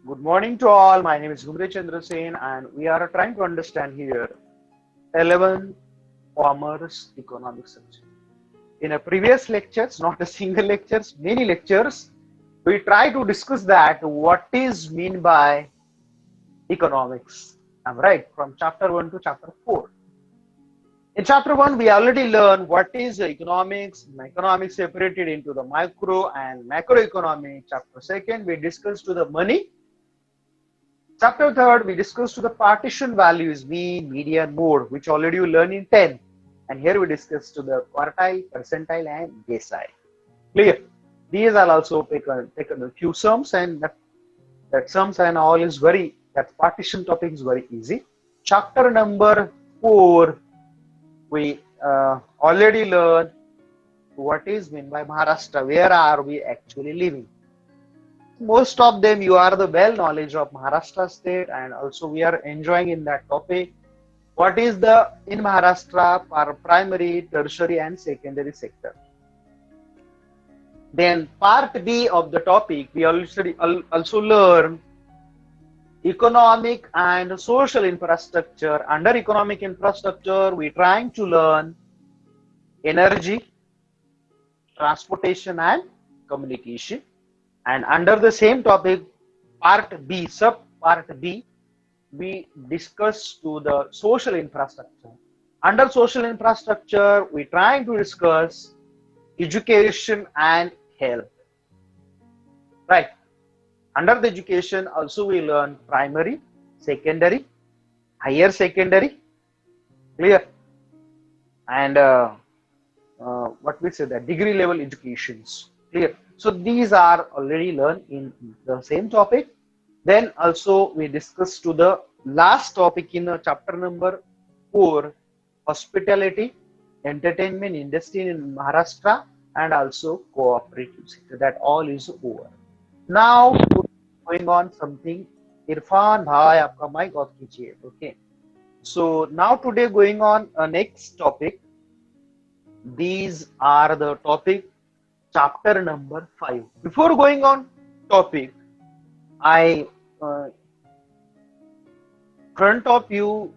Good morning to all. My name is Gumre Chandra Sen, and we are trying to understand here 11 commerce economic subject. In a previous lectures, not a single lectures, many lectures, we try to discuss that what is mean by economics. I'm right from chapter 1 to chapter 4. In chapter 1, we already learned what is economics. Economics separated into the micro and macroeconomic. Chapter 2, we discussed to the money. Chapter 3, we discussed to the partition values, mean, median, mode, which already you learn in 10. And here we discussed to the quartile, percentile, and decile. Clear? These are also taken a few sums, and that sums and all is that partition topic is very easy. Chapter number 4, we already learned what is meant by Maharashtra. Where are we actually living? Most of them you are the well knowledge of Maharashtra state, and also we are enjoying in that topic what is the in Maharashtra primary, tertiary and secondary sector. Then part B of the topic we also learn economic and social infrastructure. Under economic infrastructure we trying to learn energy, transportation and communication. And under the same topic, part B, sub part B, we discuss to the social infrastructure. Under social infrastructure, we trying to discuss education and health. Right. Under the education, also we learn primary, secondary, higher secondary, clear, and what we say that degree level educations, clear. So these are already learned in the same topic. Then also we discuss to the last topic in chapter number 4, hospitality, entertainment industry in Maharashtra and also cooperative sector. That all is over. Now going on something. Irfan bhai, आपका mic off कीजिए. Okay. So now today going on next topic. These are the topic chapter number 5. Before going on topic, I front of you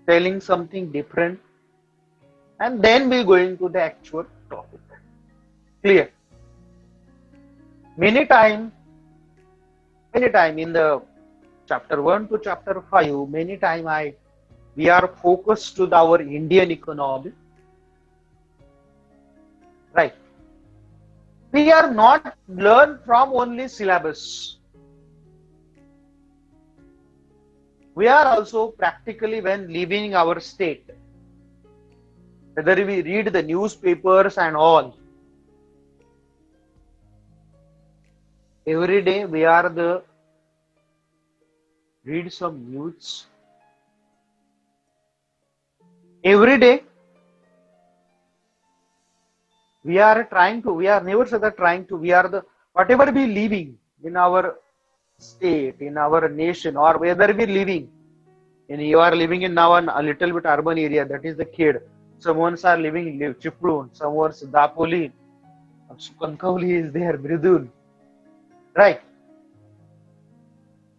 telling something different, and then we going to the actual topic. Clear? Many time in the chapter 1 to chapter 5, many time we are focused to our Indian economy. Right. We are not learn from only syllabus. We are also practically when leaving our state. Whether we read the newspapers and all. Every day we are read some news. Every day we are never said that we are the, whatever we living in our state, in our nation, or whether we living, and you are living in now a little bit urban area, that is the Khed. Someone are living in Chiplun, someone's Dapoli, Kankavli is there, Bridul. Right.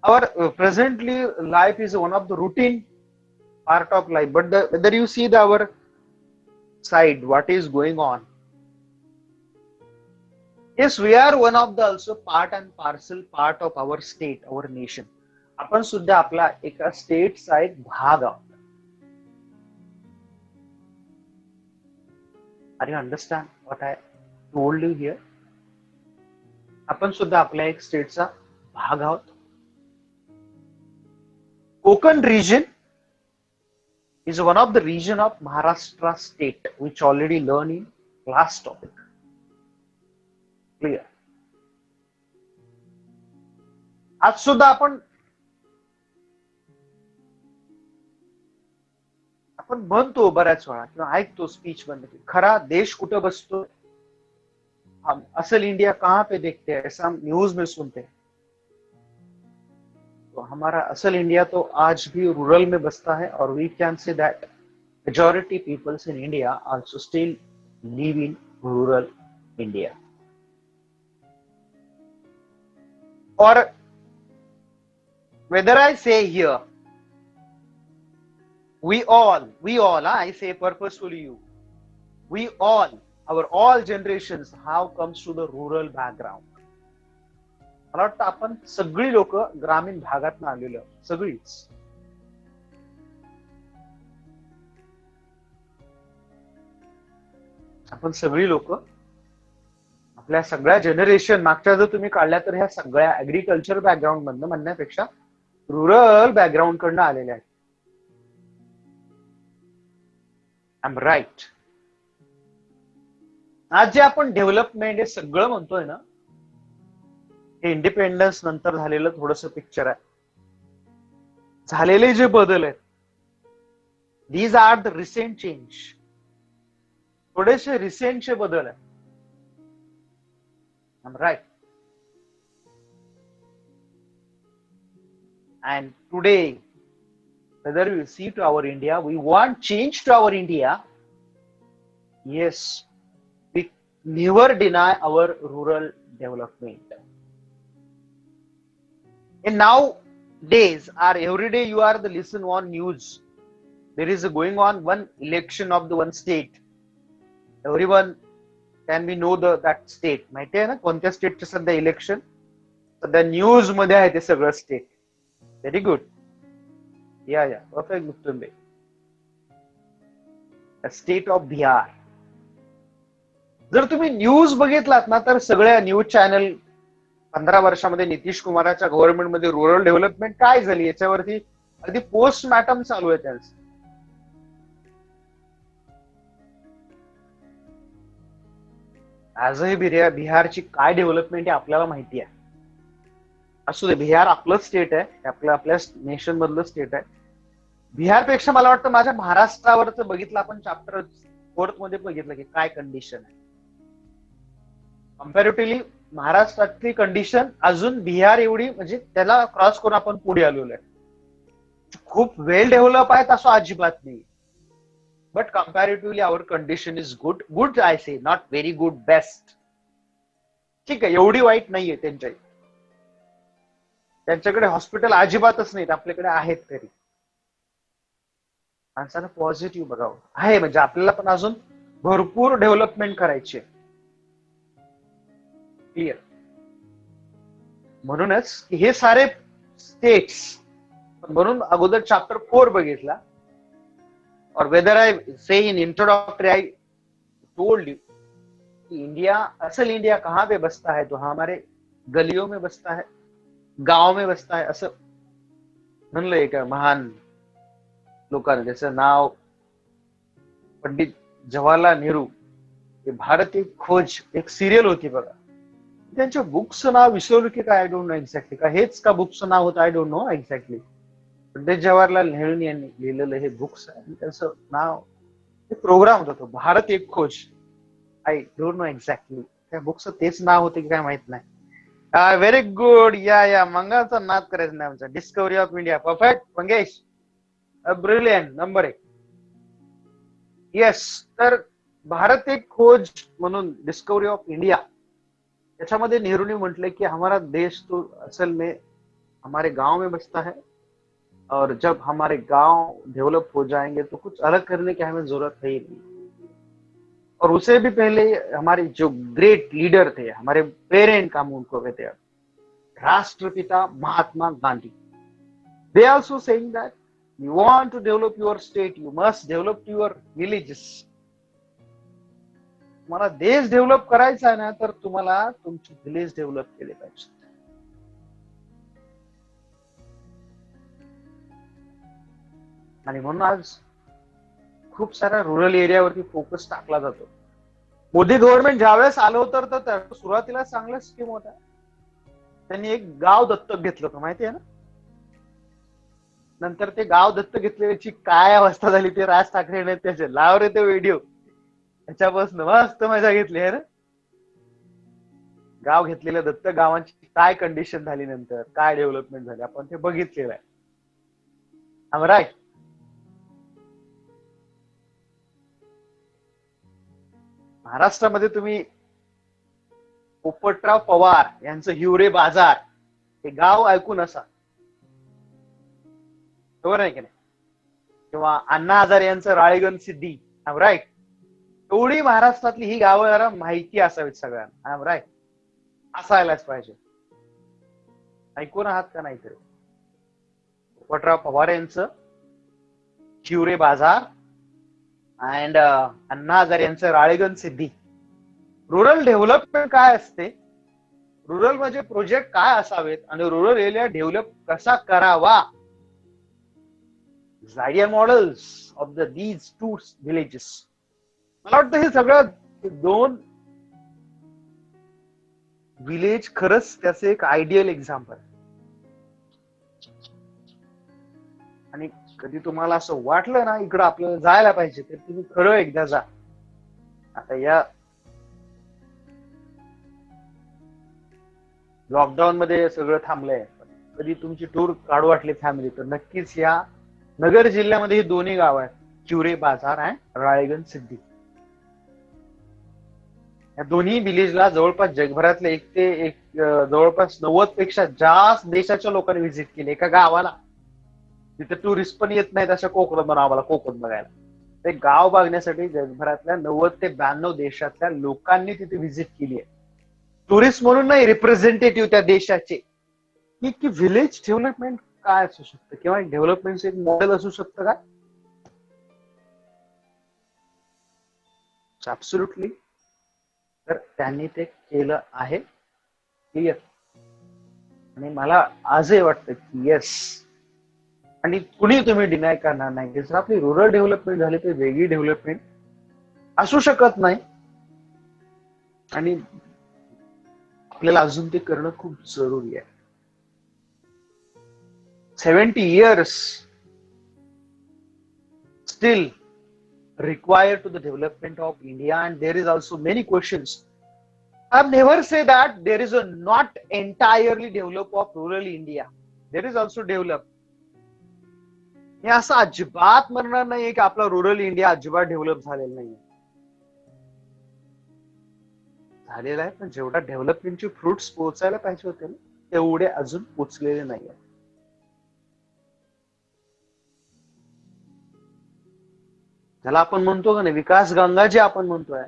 Our presently life is one of the routine part of life, but whether you see our side, what is going on. Yes, we are one of the also part and parcel part of our state, our nation. आपण सुद्धा आपला एका state side भाग आहोत. Are you understand what I told you here? आपण सुद्धा आपल्या एक स्टेटचा भाग आहोत. Konkan region is one of the region of Maharashtra state, which already learned in last topic. Clear? आज सुद्धा आपण म्हणतो बऱ्याच वेळा किंवा ऐकतो स्पीच मध्ये, खरा देश कुठं बसतो, हम असल इंडिया कहाँ पे देखते हैं, ऐसा हम न्यूज में सुनते हैं. तो हमारा असल इंडिया तो आज भी रूरल में बसता है, और we can say that majority peoples in India also still live in rural India. or whether I say here, we all, I say purposefully you, we all, our all generations have comes to the rural background. मला वाटतं आपण सगळी लोक ग्रामीण भागातून आलेलो, सगळीच. आपण सगळी लोक आपल्या सगळ्या जनरेशन मागच्या जर तुम्ही काढल्या तर ह्या सगळ्या ऍग्रिकल्चर बॅकग्राऊंड मधनं म्हणण्यापेक्षा रुरल बॅकग्राऊंड कडनं आलेल्या आहेत. I am right. आज जे आपण डेव्हलपमेंट हे सगळं म्हणतोय ना, हे इंडिपेंडन्स नंतर झालेलं थोडस पिक्चर आहे. झालेले जे बदल आहेत, these are the recent change. थोडेसे रिसेंटचे बदल आहे. I'm right. And today, whether we see to our India, we want change to our India. Yes, we never deny our rural development. And nowadays, or every day you are the listen on news. There is going on one election of the one state. Everyone can we know that state. माहिती आहे ना कोणत्या स्टेटचे सध्या election? सध्या news मध्ये आहे ते सगळं स्टेट. Very good. या परफेक्ट मुक्तुंबे. State of Bihar. जर तुम्ही न्यूज बघितलात ना तर सगळ्या न्यूज चॅनल 15 वर्षामध्ये नितीश कुमाराच्या गव्हर्नमेंटमध्ये रुरल डेव्हलपमेंट काय झाली याच्यावरती अगदी पोस्टमॉर्टम चालू आहे त्यांचं. आजही बिहारची काय डेव्हलपमेंट आहे आपल्याला माहिती आहे. असू दे, बिहार आपलं स्टेट आहे, आपल्या नेशन मधलं स्टेट आहे. बिहारपेक्षा मला वाटतं माझ्या महाराष्ट्रावरच बघितलं आपण चॅप्टर 4 मध्ये बघितलं की काय कंडिशन आहे. कम्पॅरेटिव्हली महाराष्ट्रातली कंडिशन अजून बिहार एवढी म्हणजे त्याला क्रॉस करून आपण पुढे आलेलो आहे. खूप वेल डेव्हलप आहेत असं अजिबात नाही. But comparatively our condition is good. Good I say, not very good, best. ठीक आहे, एवढी वाईट नाहीये त्यांच्याकडे हॉस्पिटल अजिबातच नाहीत, आपल्याकडे आहेत तरी. माणसानं पॉझिटिव्ह बघावं आहे, म्हणजे आपल्याला पण अजून भरपूर डेव्हलपमेंट करायची आहे. क्लिअर. म्हणूनच हे सारे स्टेट्स, म्हणून अगोदर चॅप्टर 4 बघितला. और whether I say in introductory I told you कि इंडिया, असल इंडिया कहाँ पे बसता है, तो हमारे गलियों में बसता है, गांव में बसता है, असं म्हणलं एका महान लोकांनी. ज्याचं नाव पंडित जवाहरलाल नेहरू. भारत एक खोज एक सिरियल होती बघा. त्यांच्या बुकचं नाव विसरलो की काय, आय डोंट नो एक्झॅक्टली. का हेच का बुकचं नाव होतं, I don't know exactly. Pandit Jawaharlal Nehru यांनी लिहिलेलं हे बुक्स आहे. त्याचं नाव, प्रोग्राम होता तो भारत एक खोज. आय डोंट नो एक्झॅक्टली त्या बुकचं तेच नाव होतं की काय माहित नाही. Very good. या मंगळचा नाद करायचं नाही आमचा. Discovery of India. Perfect Mangesh. Brilliant. Number 1. Yes. तर भारत एक खोज म्हणून डिस्कवरी ऑफ इंडिया, त्याच्यामध्ये नेहरूने म्हटलं की हमारा देश तो असल में हमारे गांव में बसता है, और जब हमारे गांव डेवलप हो जाएंगे तो कुछ अलग करने की हमें जरूरत है ही नहीं. और उसे भी पहले हमारे जो ग्रेट लीडर थे, हमारे पेरेंट हम उनको कहते हैं, राष्ट्रपिता Mahatma Gandhi. They also saying that you want to develop your state, you must develop your villages. तुम्हाला देश डेव्हलप करायचा आहे ना, तर तुम्हाला तुमचे विलेज डेव्हलप केले पाहिजे. आणि म्हणून आज खूप साऱ्या रुरल एरियावरती फोकस टाकला जातो. मोदी गव्हर्नमेंट ज्यावेळेस आलं होतं तर सुरुवातीला चांगल्या स्कीम होत्या. त्यांनी एक गाव दत्तक घेतलं होतं, माहिती आहे ना. नंतर ते गाव दत्तक घेतल्याची काय अवस्था झाली ते राज ठाकरेने त्याचे लाव रे ते व्हिडिओ, त्याच्यापासून मस्त मजा घेतली आहे ना. गाव घेतलेल्या दत्तक गावांची काय कंडिशन झाली, नंतर काय डेव्हलपमेंट झाली, आपण ते बघितलेलं आहे. राईट. महाराष्ट्रामध्ये तुम्ही पोपटराव पवार यांचं हिवरे बाजार, हे गाव ऐकून असा, बरोबर आहे की नाही? किंवा अण्णा हजारे यांचं राळेगण सिद्धी, राईट. एवढी महाराष्ट्रातली ही गावं जरा माहिती असावीत सगळ्यांना, राईट. असायलाच पाहिजे. ऐकून आहात का नाहीतरी? पोपटराव पवार यांचं शिवरे बाजार अँड अण्णा हजारे यांचं राळेगण सिद्धी. रुरल डेव्हलपमेंट काय असते, रुरल म्हणजे प्रोजेक्ट काय असावेत आणि रुरल एरिया डेव्हलप कसा करावा, idea models of these two villages. मला वाटतं हे सगळं दोन विलेज खरंच त्याचे एक आयडियल एक्झाम्पल. आणि कधी तुम्हाला असं वाटलं ना इकडं आपल्याला जायला पाहिजे, तर तुम्ही खरं एकदा जा. आता या लॉकडाऊन मध्ये सगळं थांबलंय, कधी तुमची टूर काढू वाटली फॅमिली तर नक्कीच या नगर जिल्ह्यामध्ये ही दोन्ही गाव आहेत, चिवरे बाजार आणि राळेगण सिद्धी. या दोन्ही विलेजला जवळपास जगभरातले एक जवळपास 90 पेक्षा जास्त देशाच्या लोकांनी व्हिजिट केली एका गावाला. तिथे टुरिस्ट पण येत नाहीत अशा कोकण आम्हाला कोकण बघायला. ते गाव बघण्यासाठी जगभरातल्या 90 ते 92 देशातल्या लोकांनी तिथे व्हिजिट केली आहे. टुरिस्ट म्हणून नाही, रिप्रेझेंटेटिव्ह त्या देशाचे. की व्हिलेज डेव्हलपमेंट काय असू शकतं किंवा डेव्हलपमेंटचं एक मॉडेल असू शकतं का? ऍब्सोल्युटली. तर त्यांनी ते केलं आहे, क्लिअर. आणि मला आजही वाटतं की येस, आणि कुणी तुम्ही डिनाय करणार नाही, जर आपली रुरल डेव्हलपमेंट झाली तर वेगळी डेव्हलपमेंट असू शकत नाही. आणि आपल्याला अजून ते करणं खूप जरुरी आहे. 70 years still required to the development of India, and there is also many questions. I've never said that there is a not entirely developed of rural India. There is also developed. हे असं अजिबात म्हणणार नाही की आपला rural India अजिबात develop झालेला नाही. झालेला आहे, पण जेवढा डेव्हलपमेंटचे फ्रुट्स पोहोचायला पाहिजे होते ना तेवढे अजून पोचलेले नाही. त्याला आपण म्हणतो का नाही विकास गंगा जी आपण म्हणतोय,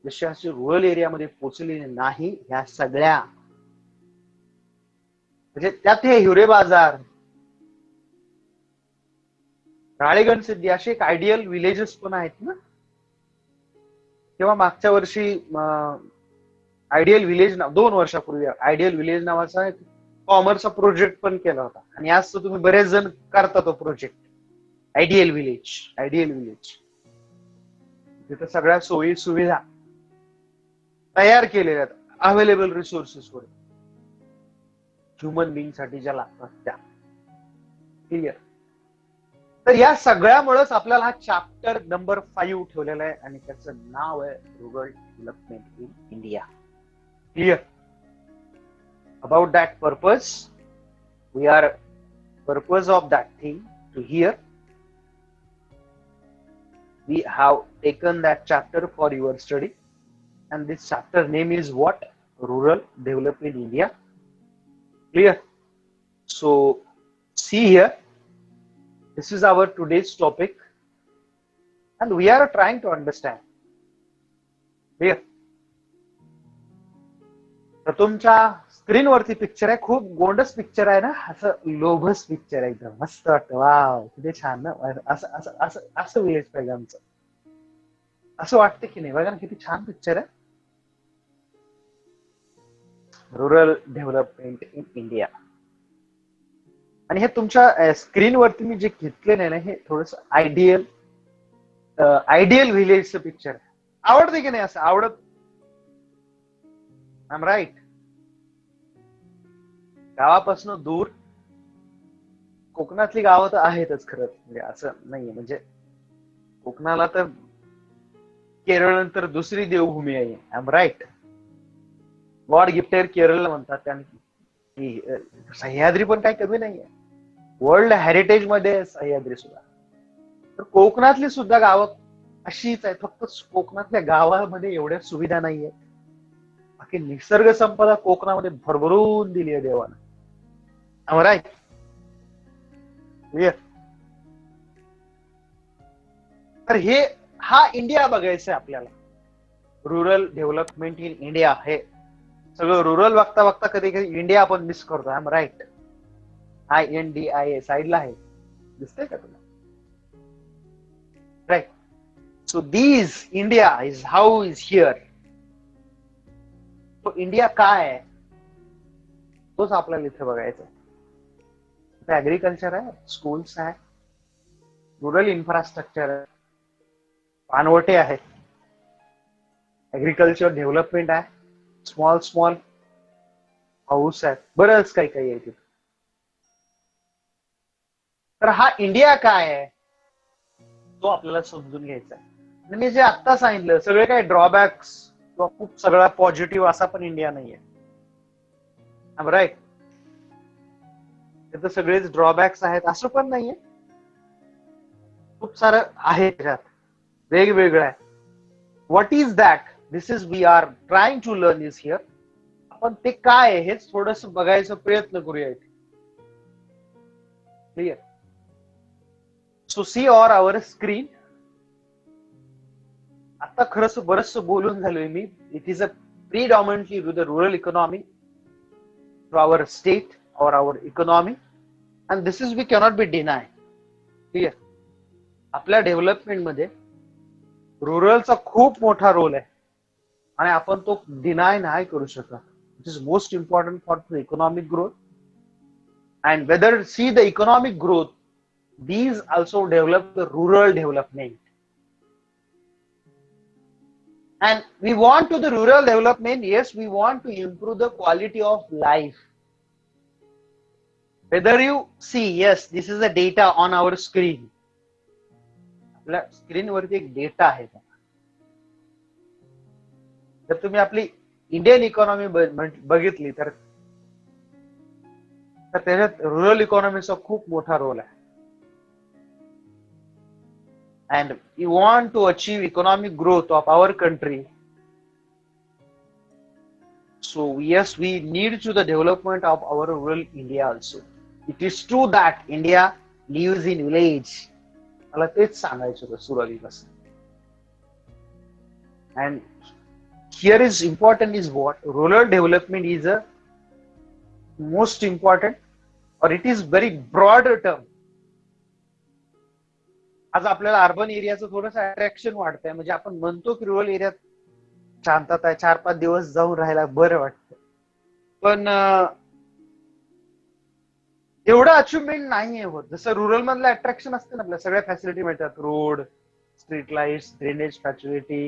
जशी अशी रुरल एरियामध्ये पोचलेली नाही ह्या सगळ्या. म्हणजे त्यात हे हिवरे बाजार, राळेगण सिद्धी असे एक आयडियल विलेजेस पण आहेत ना. तेव्हा मागच्या वर्षी आयडियल विलेज 2 वर्षापूर्वी आयडियल विलेज नावाचा एक कॉमर्सचा प्रोजेक्ट पण केला होता. आणि आज तर तुम्ही बरेच जण करता तो project, ideal village. Ideal village तिथे सगळ्या सोयी सुविधा तयार केलेल्या आहेत, अवेलेबल रिसोर्सेस वर ह्युमन बिंग साठी ज्या लागतात त्या, क्लिअर. तर या सगळ्यामुळेच आपल्याला हा चॅप्टर नंबर 5 ठेवलेला आहे आणि त्याचं नाव आहे rural development in India. Clear. About that purpose we are purpose of that thing to here we have taken that chapter for your study, and this chapter name is what? Rural Development in India. Clear? So see here, this is our today's topic and we are trying to understand. Clear? तर तुमच्या screen वरती picture आहे, खूप गोंडस picture आहे ना, असं लोभस picture आहे, एकदम मस्त वाटतं. वाव किती छान ना. असं असं असं असं विलेज पाहिजे आमचं, असं वाटतं की नाही? बघा ना किती छान पिक्चर आहे. Rural development in India. आणि हे तुमच्या स्क्रीन वरती मी जे घेतले नाही ना, हे थोडस आयडियल विलेजचं पिक्चर आहे. आवडते की नाही? असं आवडत? I right. गावापासून दूर कोकणातली गावं तर आहेतच खरंच, म्हणजे असं नाहीये. म्हणजे कोकणाला तर केरळ नंतर दुसरी देवभूमी आहे. I am right. God gifted केरळला म्हणतात. त्याने सह्याद्री पण काही कमी नाहीये, वर्ल्ड हेरिटेज मध्ये सह्याद्री सुद्धा. तर कोकणातली सुद्धा गावं अशीच आहेत, फक्त कोकणातल्या गावामध्ये एवढ्या सुविधा नाहीये. बाकी निसर्ग संपदा कोकणामध्ये भरभरून दिली आहे देवानं. Right clear. तर हा इंडिया बघायचा आहे आपल्याला. रुरल डेव्हलपमेंट इन इंडिया, हे सगळं रुरल बघता बघता कधी कधी इंडिया आपण मिस करतो. I am right. INDIA साईडला आहे, दिसतंय का तुला? Right. So these India is how is here. तो इंडिया काय आहे तोच आपल्याला इथे बघायचा आहे. ऍग्रिकल्चर आहे, स्कूल्स आहे, रुरल इन्फ्रास्ट्रक्चर आहे, पाणवटे आहे, ऍग्रिकल्चर डेव्हलपमेंट आहे, स्मॉल स्मॉल हाऊस आहे, बरंच काही काही आहे तिथे. तर हा इंडिया काय आहे तो आपल्याला समजून घ्यायचा आहे. आणि मी जे आत्ता सांगितलं सगळे काही ड्रॉबॅक्स किंवा खूप सगळा पॉझिटिव्ह असा पण इंडिया नाहीये. राईट. तिथे सगळेच ड्रॉबॅक्स आहेत असं पण नाहीये, खूप सारं आहे त्याच्यात, वेगवेगळं आहे. What is that? This is we are trying to learn is here. आपण ते काय आहे हेच थोडस बघायचा प्रयत्न करूया इथे. Clear. So see or our screen. आता खरंच बरंच बोलून झालोय मी. It is a predominantly to the rural economy, to our state or our economy, and this is we cannot be denied. Clear. आपल्या डेव्हलपमेंट मध्ये रुरलचा खूप मोठा रोल आहे आणि आपण तो डिनाय नाही करू शकत. It is most important for the economic growth. And weather see the economic growth, these also develop the rural development. And we want to the rural development, yes, we want to improve the quality of life. Whether you see, yes, this is the data on our screen. आपल्या screen वरती एक data आहे. जर तुम्ही आपली Indian economy बघितली तर त्याच्यात रुरल इकॉनॉमीचा खूप मोठा रोल आहे. And we want to achieve economic growth of our country. So yes, we need to the development of our rural India also. It is true that India lives in village. मला तेच सांगायचं होतं सुरुवातीपासून. And here is important is what? Rural development is a most important, or it is very broad term. आज आपल्याला urban एरियाचं थोडंसं attraction वाटतंय, म्हणजे आपण म्हणतो की रुरल एरियात शांतता आहे, 4-5 दिवस जाऊन राहायला बरं वाटतं, पण एवढं अचिव्हमेंट नाहीये होत जसं रुरल मधलं अट्रॅक्शन असतं ना. आपल्या सगळ्या फॅसिलिटी मिळतात, road, street lights, drainage facility,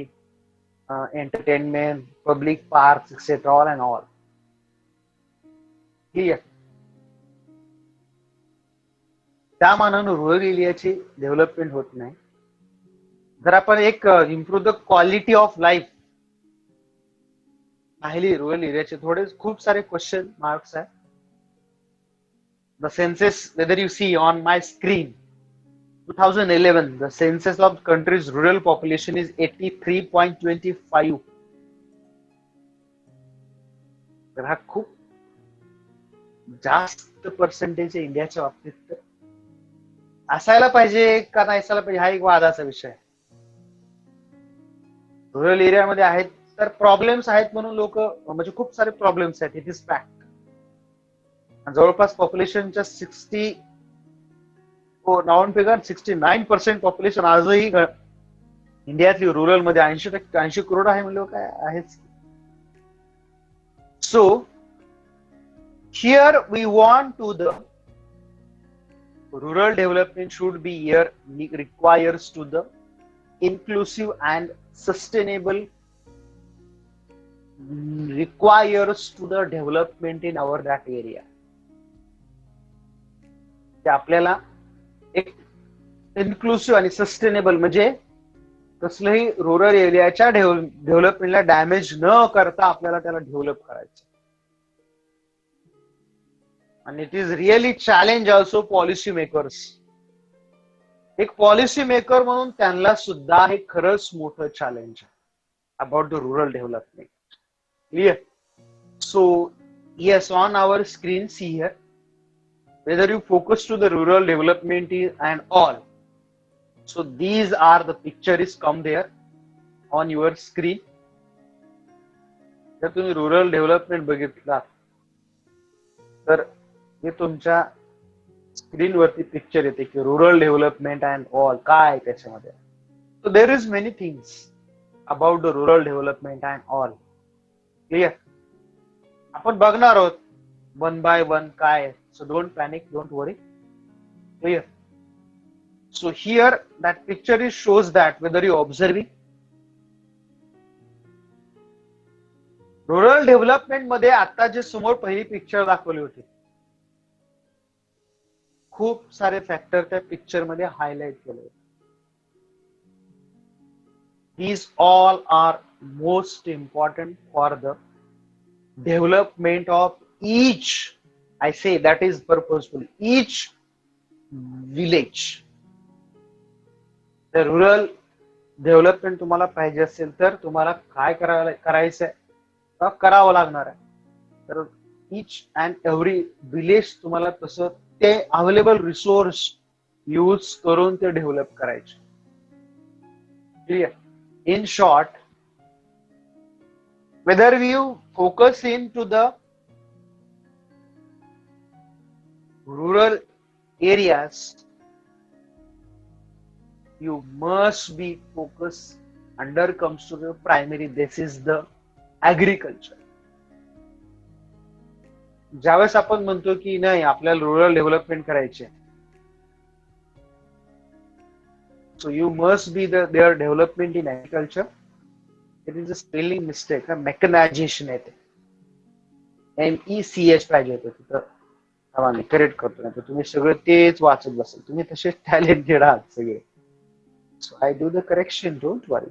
entertainment, public park etcetera, all and all. Clear. त्या मानानं रुरल एरियाची डेव्हलपमेंट होत नाही. जर आपण एक improve the quality of life पाहिली रुरल एरियाचे, थोडे खूप सारे क्वेश्चन मार्क्स आहे. The census, whether you see on my screen, 2011, the census of country's rural population is 83.25. तर हा खूप जास्त पर्सेंटेज आहे इंडियाच्या बाबतीत. असायला पाहिजे का नाही असायला पाहिजे हा एक वादाचा विषय आहे. रुरल एरियामध्ये आहेत तर प्रॉब्लेम्स आहेत म्हणून लोक, म्हणजे खूप सारे प्रॉब्लेम्स आहेत, इट इज फॅक्ट. जवळपास पॉप्युलेशनच्या 69% पॉप्युलेशन आजही इंडियातली रुरल मध्ये 80 करोड आहे म्हणजे काय आहेच. So here we want to the rural development should be here, requires to the inclusive and sustainable, requires to the development in our that area. ते आपल्याला एक इन्क्लुसिव्ह आणि सस्टेनेबल, म्हणजे कसलंही रुरल एरियाच्या डेव्हलपमेंटला डॅमेज न करता आपल्याला त्याला डेव्हलप करायचं. आणि it is really challenge also policy makers. एक पॉलिसी मेकर म्हणून त्यांना सुद्धा हे खरंच मोठं चॅलेंज आहे about the rural development. Clear. So yes, on our screen see here whether you focus to the rural development and all. So these are the picture is come there on your screen. जर तुम्ही rural development बघितला तर हे तुमच्या स्क्रीनवरती picture येते की rural development and all काय त्याच्यामध्ये. So there is many things about the rural development and all. Clear. आपण बघणार आहोत वन बाय वन काय. So don't panic, don't worry. Clear. So here that picture is shows that whether you observing rural development मध्ये आता जे समोर पहिली picture दाखवली होती खूप सारे फॅक्टर त्या पिक्चर मध्ये हायलाइट केले. These all are most important for the development of each, I say that is purposeful, each village. तर रुरल डेव्हलपमेंट तुम्हाला पाहिजे असेल तर तुम्हाला काय करायचंय करावं लागणार आहे. तर इच अँड एव्हरी विलेज तुम्हाला तसं ते अवेलेबल रिसोर्स यूज करून ते डेव्हलप करायचे. Clear. In short, whether you focus into the rural areas, you must be focused under comes to the primary, this is the agriculture. ज्यावेळेस आपण म्हणतो की नाही आपल्याला रुरल डेव्हलपमेंट करायचे, so you must be their development in agriculture. It is a spelling mistake, mechanization आहे ते, MECH पाहिजे होतं तिथं. मी करेक्ट करतो, नाही तर तुम्ही सगळं तेच वाचत बसाल. तुम्ही तसेच टॅलेंटेड आहात सगळे. So I do the correction, don't worry.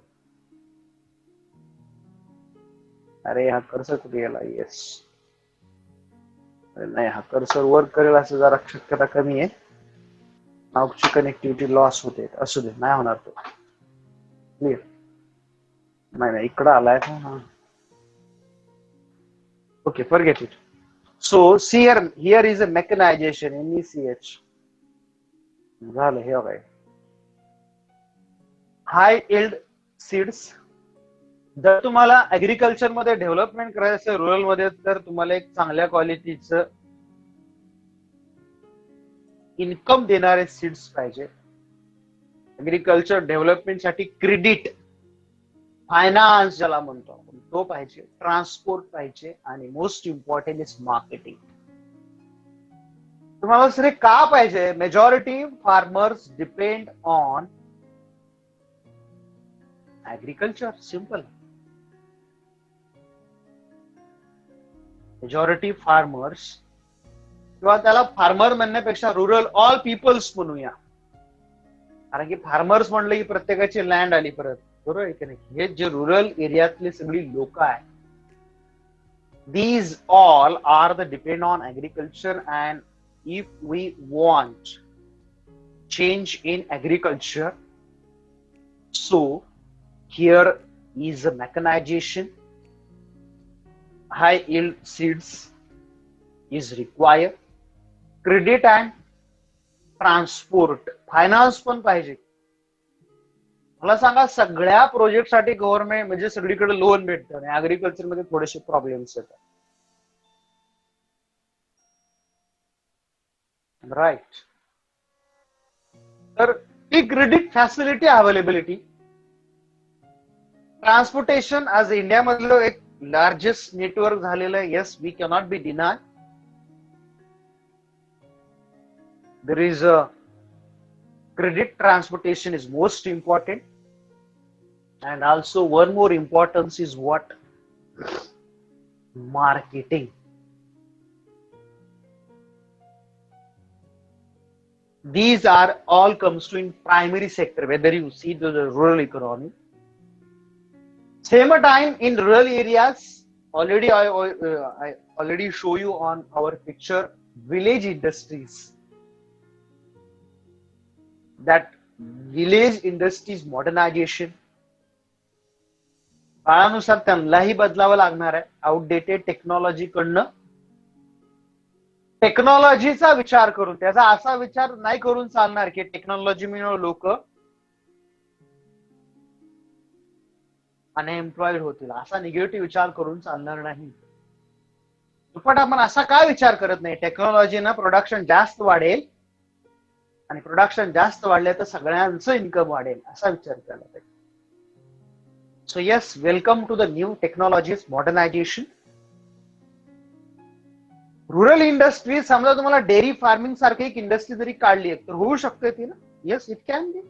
अरे हा कर्सर कुठे गेला? येस. नाही हा कर्सर वर्क करेल असं जरा शक्यता कमी आहे. माऊसची कनेक्टिव्हिटी लॉस होते. असू दे, नाही होणार तो. क्लिअर. नाही इकडं आलाय. Okay, forget it. So see here is a mechanization, MECH. झालं हे बघा. हाय यील्ड सीड्स. जर तुम्हाला ऍग्रिकल्चर मध्ये डेव्हलपमेंट करायचं असेल रुरल मध्ये, तर तुम्हाला एक चांगल्या क्वालिटीचं इन्कम देणारे सीड्स पाहिजे. ऍग्रिकल्चर डेव्हलपमेंट साठी क्रेडिट, फायनान्स ज्याला म्हणतो आपण, तो पाहिजे. ट्रान्सपोर्ट पाहिजे आणि मोस्ट इम्पॉर्टंट इज मार्केटिंग. तुम्हाला सर का पाहिजे? Majority farmers depend on agriculture. Simple. Majority farmers, किंवा त्याला फार्मर म्हणण्यापेक्षा रुरल ऑल पीपल्स म्हणूया, कारण की फार्मर्स म्हणलं की प्रत्येकाची लँड आली परत, बरोबर आहे की नाही. हे जे रुरल एरियातली सगळी लोक आहेत, these all are the depend on agriculture, and if we want change in agriculture, so here is a mechanization, high yield seeds is required, credit and transport, finance पण पाहिजे. मला सांगा, सगळ्या प्रोजेक्ट साठी गव्हर्नमेंट म्हणजे सगळीकडे लोन भेटतं आणि ऍग्रिकल्चर मध्ये थोडेसे प्रॉब्लेम्स येतात. राईट. तर ती क्रेडिट फॅसिलिटी अवेलेबिलिटी, ट्रान्सपोर्टेशन आज इंडियामधलं एक लार्जेस्ट नेटवर्क झालेलं आहे. Yes, we cannot be deny. There is a credit transportation is most important, and also one more importance is what? Marketing. These are all comes to in primary sector, whether you see the rural economy. Same time in rural areas, already I already show you on our picture village industries. That village industries modernization, काळानुसार त्यांनाही बदलावं लागणार आहे. Outdated technology कडनं टेक्नॉलॉजीचा विचार करून, त्याचा असा विचार नाही करून चालणार की टेक्नॉलॉजीमुळे लोक अनएम्प्लॉइड होतील, असा निगेटिव्ह विचार करून चालणार नाही. पण आपण असा काय विचार करत नाही, टेक्नॉलॉजीनं प्रोडक्शन जास्त वाढेल आणि प्रोडक्शन जास्त वाढले तर सगळ्यांचं इन्कम वाढेल, असा विचार केला पाहिजे. So yes, welcome to the new technologies modernisation. Rural industry, समजा तुम्हाला डेअरी फार्मिंग सारखी एक इंडस्ट्री जरी काढली तर होऊ शकते ती ना. Yes, it can be.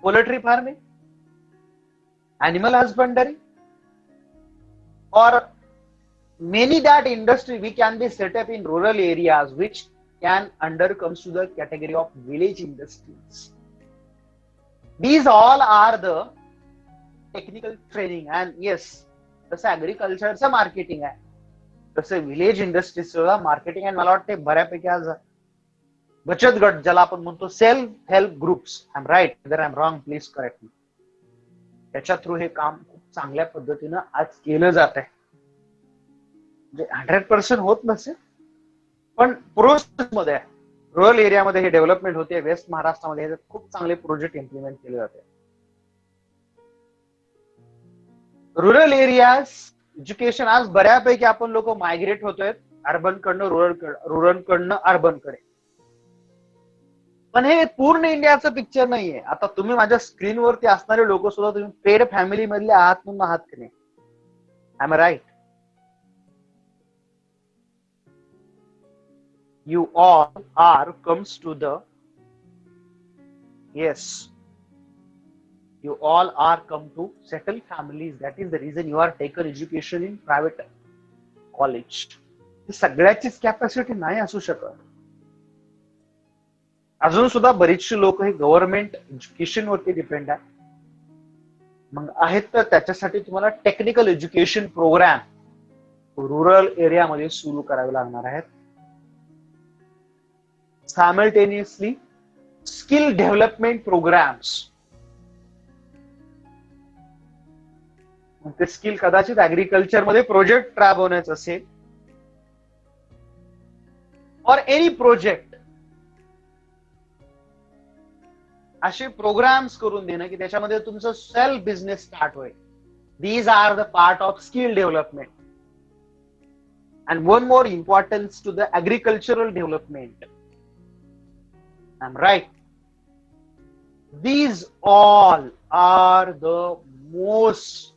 Poultry farming, animal husbandry, or many that industry we can be set up in rural areas which can under comes to the category of village industries. These all are the technical training, and yes, तसं ऍग्रिकल्चरचं marketing आहे, तसं village इंडस्ट्रीजचं marketing आहे. मला वाटते बऱ्यापैकी आज बचत गट, ज्याला आपण म्हणतो self help groups, I am right, जर I am wrong please correct me, त्याच्या थ्रू हे काम खूप चांगल्या पद्धतीनं आज केलं जात आहे. म्हणजे 100% होत नसेल, पण प्रोसेस मध्ये रुरल एरियामध्ये हे डेव्हलपमेंट होते. वेस्ट महाराष्ट्रामध्ये हे खूप चांगले प्रोजेक्ट इम्प्लिमेंट केले जाते. रुरल एरियाज एज्युकेशन, आज बऱ्यापैकी आपण लोक मायग्रेट होतोय अर्बन कडनं रुरल कडनं अर्बन कडे. पण हे पूर्ण इंडियाचं पिक्चर नाहीये. आता तुम्ही माझ्या स्क्रीनवरती असणारे लोक सुद्धा तुम्ही पेड फॅमिली मधले आहात म्हणून आहात की नाही? I am right? You all are comes to the, yes, you all are come to settle families. That is the reason you are taken education in private college. सगळ्याचीच कॅपॅसिटी नाही असू शकत. अजून सुद्धा बरीचशी लोक हे गव्हर्नमेंट एज्युकेशन वरती डिपेंड आहे. मग आहेत तर त्याच्यासाठी तुम्हाला टेक्निकल एज्युकेशन प्रोग्राम रुरल एरियामध्ये सुरू करावे लागणार आहेत. सायमल्टेनियसली स्किल डेव्हलपमेंट प्रोग्राम्स, ते स्किल कदाचित ऍग्रिकल्चर मध्ये प्रोजेक्ट राबवण्याचं असेल, और एनी प्रोजेक्ट, असे प्रोग्राम्स करून देणं की त्याच्यामध्ये तुमचं सेल्फ बिझनेस स्टार्ट होईल. These are the part of skill development. And one more importance to the agricultural development. I'm right. These all are the most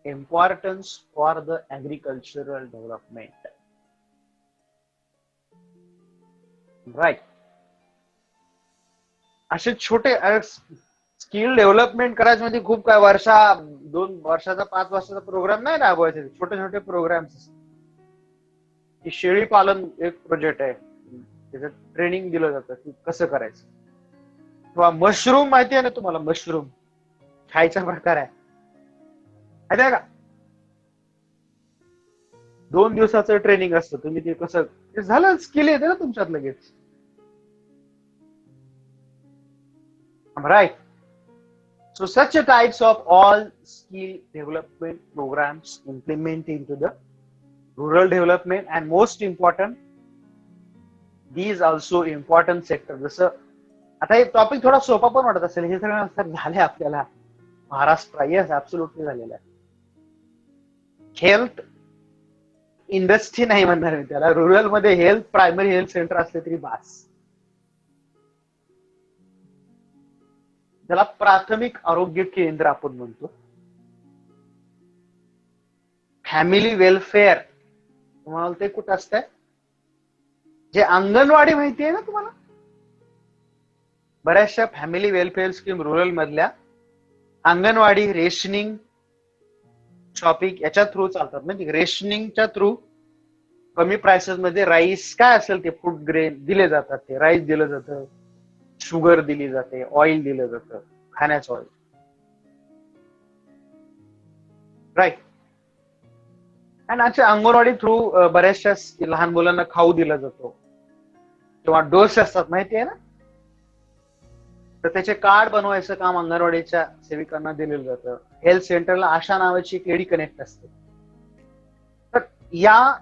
importance for the agricultural development. Right. असे छोटे skill development करायचे म्हणजे खूप काय, 2 वर्षाचा 5 वर्षाचा programme नाही राबवायचे. छोटे छोटे प्रोग्राम्स. शेळी पालन एक प्रोजेक्ट आहे, त्याचं ट्रेनिंग दिलं जातं की कसं करायचं. किंवा मशरूम माहिती आहे ना तुम्हाला? मशरूम खायचा प्रकार आहे, माहिती आहे का? 2 दिवसाचं ट्रेनिंग असतं. तुम्ही ते कसं, ते झालं, स्किल येते ना तुमच्यात लगेच. Right. So such types of all skill development programmes implement into the rural development. And most important, these also important sector. जसं आता हे टॉपिक थोडा सोपा पण वाटत असेल, हे सगळं झाले आपल्याला महाराष्ट्र, येस ऍब्सोल्युटली झालेलं आहे. हेल्थ इंडस्ट्री नाही म्हणणार मी त्याला, रुरल मध्ये हेल्थ प्रायमरी हेल्थ सेंटर असले तरी बास. त्याला प्राथमिक आरोग्य केंद्र आपण म्हणतो. फॅमिली वेलफेअर तुम्हाला ते कुठं असतंय? जे अंगणवाडी माहिती आहे ना तुम्हाला? बऱ्याचशा फॅमिली वेलफेअर स्कीम रुरल मधल्या अंगणवाडी, रेशनिंग, शॉपिंग याच्या थ्रू चालतात. म्हणजे रेशनिंगच्या थ्रू कमी प्राइसेस मध्ये राईस काय असेल ते फूड ग्रेन दिले जातात. ते राईस दिलं जातं, शुगर दिली जाते, ऑइल दिलं जातं, खाण्याचं ऑइल. राईट. आणि अशा अंगणवाडी थ्रू बऱ्याचशा लहान मुलांना खाऊ दिला जातो किंवा डोस असतात, माहिती आहे ना? तर त्याचे कार्ड बनवायचं काम अंगणवाडीच्या सेविकांना दिलेलं जातं. हेल्थ सेंटरला आशा नावाची एक लेडी कनेक्ट असते. तर या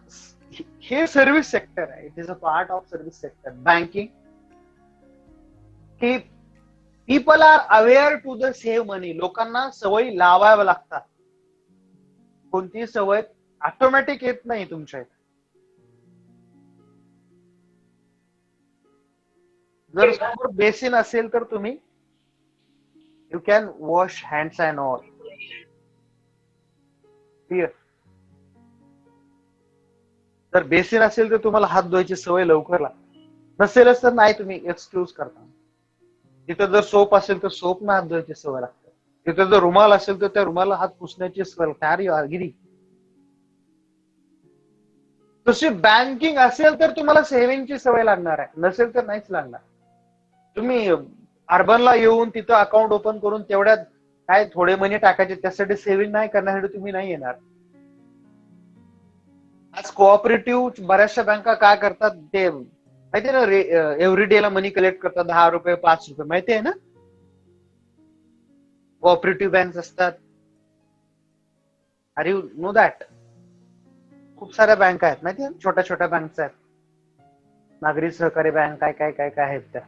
हे सर्व्हिस सेक्टर आहे. It is a part of service sector. Banking की people are aware to the save money. लोकांना सवयी लावाव्या लागतात. कोणतीही सवय ऑटोमॅटिक येत नाही तुमच्या इथे. जर समोर बेसिन असेल तर तुम्ही you can wash hands and all. Clear. जर बेसिन असेल तर तुम्हाला हात धुवायची सवय लवकर लागते. नसेलच तर नाही, तुम्ही एक्सक्यूज करता. तिथं जर सोप असेल तर सोप न हात धुवायची सवय लागते. तिथं जर रुमाल असेल तर त्या रुमाला हात पुसण्याची सवय लागते. तशी बँकिंग असेल तर तुम्हाला सेव्हिंगची सवय लागणार आहे, नसेल तर नाहीच लागणार. तुम्ही अर्बनला येऊन तिथं अकाउंट ओपन करून तेवढ्यात काय थोडे महिने टाकायचे, त्यासाठी सेव्हिंग नाही करण्यासाठी तुम्ही नाही येणार. आज कोऑपरेटिव्ह बऱ्याचशा बँका काय करतात ते माहितीये ना, एव्हरी डे ला मनी कलेक्ट करतात, 10 रुपये 5 रुपये, माहिती आहे ना. कोऑपरेटिव्ह बँक असतात. Are you know that? खूप साऱ्या बँका आहेत माहिती आहे, छोट्या छोट्या बँक्स आहेत. नागरी सहकारी बँक काय काय काय काय आहेत त्या.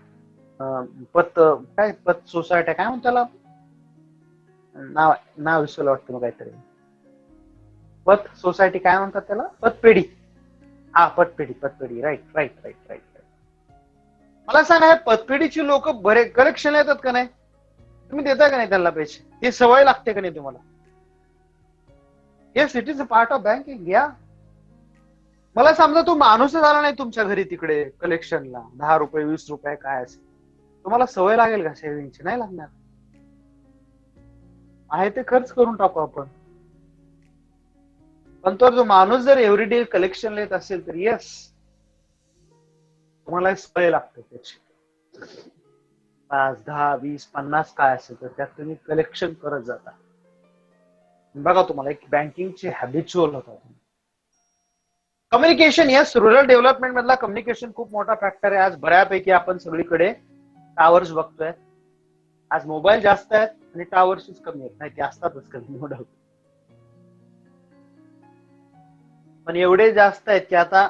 पत सोसायटी काय म्हणतात त्याला, नाव नाव विसरलं वाटतं मग काहीतरी. पत सोसायटी काय म्हणतात त्याला, पतपेढी. हा, पतपेढी. Right right right right. मला सांगा, पतपेढीची लोक बरे कलेक्शन येतात का नाही? तुम्ही देता का नाही त्यांना पैसे? ती सवय लागते का नाही तुम्हाला? Yes, it is a part of banking. या मला समजा तो माणूसच आला नाही तुमच्या घरी तिकडे कलेक्शनला, 10 रुपये 20 रुपये काय असेल, तुम्हाला सवय लागेल का सेव्हिंगची? नाही लागणार. आहे ते खर्च करून टाकू आपण. पण तो जो माणूस जर एव्हरीडे कलेक्शन येत असेल तर येस, तुम्हाला सवय लागते त्याची. 5 10 20 50 काय असेल तर त्यात तुम्ही कलेक्शन करत जाता. बघा, तुम्हाला एक बँकिंगची हॅबिच्युअल होता. कम्युनिकेशन, येस, रुरल डेव्हलपमेंट मधला कम्युनिकेशन खूप मोठा फॅक्टर आहे. आज बऱ्यापैकी आपण सगळीकडे टावर्स बघतोय. आज मोबाईल जास्त आहेत आणि टावर्सच कमी आहेत. नाही, ते असतातच कमी, नो डाऊट. पण एवढे जास्त आहेत की आता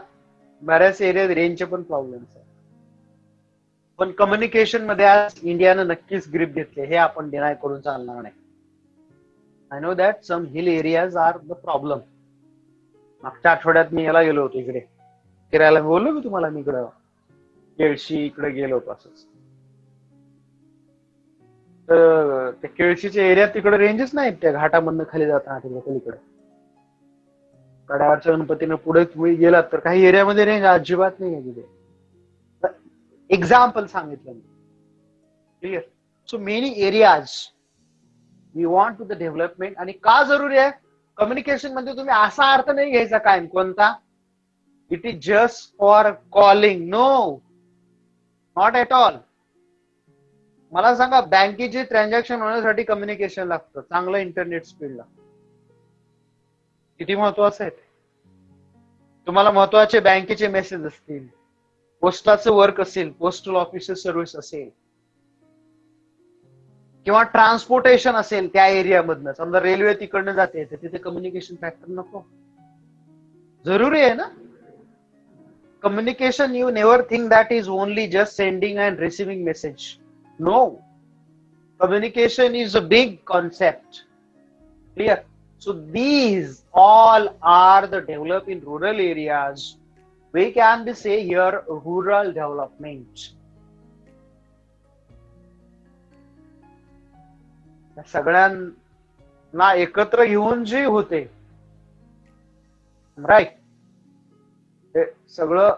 बऱ्याच एरियात रेंजचे पण प्रॉब्लेम्स आहेत. पण कम्युनिकेशन मध्ये आज इंडियानं नक्कीच ग्रीप घेतले, हे आपण डिनाय करून चालणार नाही. I know that some hill areas are the problem. मागच्या आठवड्यात मी याला गेलो होतो, इकडे फिरायला. बोललो मी तुम्हाला, मी इकडं केळशी इकडे गेलो होतो असंच. तर त्या केळशीच्या एरियात तिकडे रेंजच नाहीत, त्या घाटामधनं खाली जाताना तिकडे पलीकडे कड्यावरच्या गणपतीनं पुढे तुम्ही गेलात तर काही एरियामध्ये रेंज अजिबात नाही आहे तिथे. एक्झाम्पल सांगितलं मी. Clear. So many areas we want to the development. आणि का जरुरी आहे कम्युनिकेशन मध्ये? तुम्ही असा अर्थ नाही घ्यायचा काय कोणता, it is just for calling. No, not at all. मला सांगा, बँकेचे ट्रान्झॅक्शन होण्यासाठी कम्युनिकेशन लागतं, चांगलं इंटरनेट स्पीड लागतं. किती महत्वाचं आहे? तुम्हाला महत्वाचे बँकेचे मेसेज असतील, पोस्टाचं वर्क असेल, पोस्टल ऑफिस सर्व्हिस असेल, किंवा ट्रान्सपोर्टेशन असेल त्या एरियामधनं, समजा रेल्वे तिकडनं जाते तर तिथे कम्युनिकेशन फॅक्टर नको? जरुरी आहे ना. Communication, you never think that is only just sending and receiving message. No, communication is a big concept. Clear? So these all are the developed in rural areas. We can be say here rural development. सगळ्यांना एकत्र घेऊन जे होते, right, हे सगळं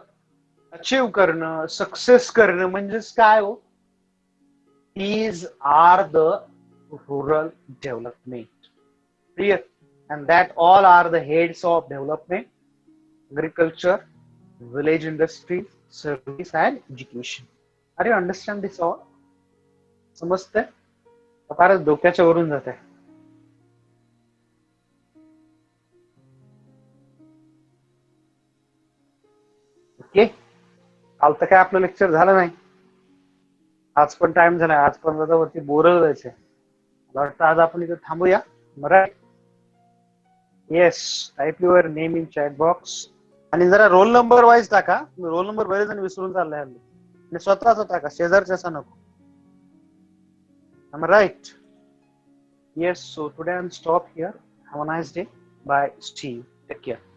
achieve करणं, success करणं म्हणजेच काय हो? These are the rural development. Clear? And that all are the heads of development: agriculture, village industries, service and education. Are you understand this all? समजते? फारच डोक्याच्या वरून जात आहे. ओके, काल तर काय आपलं लेक्चर झालं नाही. आज पण टाइम झालाय, आज पण वरती बोरं जायचंय. मला वाटतं आज आपण इथे थांबूया. Right? Yes, type your name in chat box. आणि जरा रोल नंबर वाईज टाका. रोल नंबर बरेच जण विसरून चाललाय हल्ली. आणि स्वतःचा टाका, शेजारच्या नको. Am I right? Yes, so today I'm stop here. Have a nice day. Bye. See you. Take care.